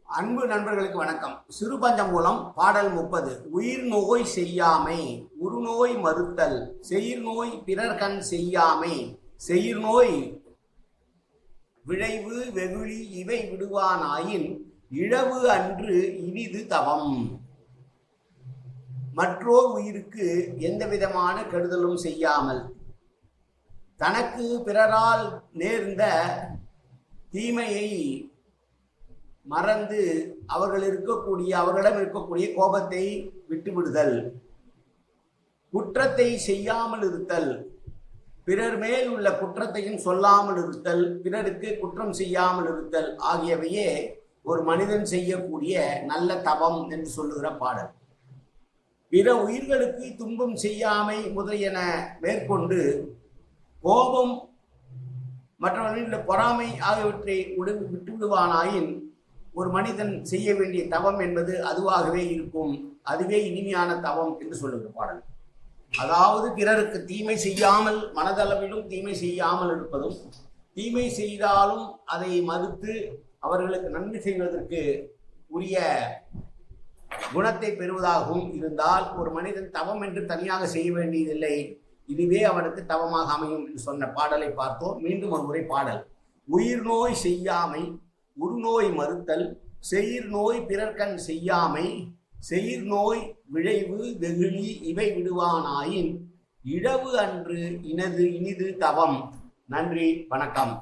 அன்பு நண்பர்களுக்கு வணக்கம். சிறுபஞ்சமூலம் பாடல் 30. உயிர் நோய் செய்யாமை உருநோய் மறுத்தல் செயிர் நோய் பிறர்கண் செய்யாமை செயிர் நோய் விழைவு வெகுளி இவை விடுவானாயின் இழவு அன்று இனிது தவம். மற்றோர் உயிருக்கு எந்த விதமான கெடுதலும் செய்யாமல் தனக்கு பிறரால் நேர்ந்த தீமையை மறந்து அவர்களிடம் இருக்கக்கூடிய கோபத்தை விட்டுவிடுதல், குற்றத்தை செய்யாமல் இருத்தல், பிறர் மேல் உள்ள குற்றத்தையும் சொல்லாமல் இருத்தல், பிறருக்கு குற்றம் செய்யாமல் இருத்தல் ஆகியவையே ஒரு மனிதன் செய்யக்கூடிய நல்ல தவம் என்று சொல்லுகிற பாடல். பிற உயிர்களுக்கு துன்பம் செய்யாமை முதலியன மேற்கொண்டு கோபம் மற்றவர்களின் பொறாமை ஆகியவற்றை விட்டுவிடுவானாயின் ஒரு மனிதன் செய்ய வேண்டிய தவம் என்பது அதுவாகவே இருக்கும். அதுவே இனிமையான தவம் என்று சொல்லுகிற பாடல். அதாவது பிறருக்கு தீமை செய்யாமல், மனதளவிலும் தீமை செய்யாமல் இருப்பதும், தீமை செய்தாலும் அதை மறுத்து அவர்களுக்கு நன்மை செய்வதற்கு உரிய குணத்தை பெறுவதாகவும் இருந்தால் ஒரு மனிதன் தவம் என்று தனியாக செய்ய வேண்டியதில்லை, இதுவே அவனுக்கு தவமாக அமையும் என்று சொன்ன பாடலை பார்த்தோம். மீண்டும் ஒரு முறை பாடல். உயிர் நோய் செய்யாமை உருநோய் மறுத்தல் செயிர் நோய் பிறர்கண் செய்யாமை செயிர் நோய் விழைவு வெகுளி இவை விடுவானாயின் இழவு அன்று இனிது தவம். நன்றி, வணக்கம்.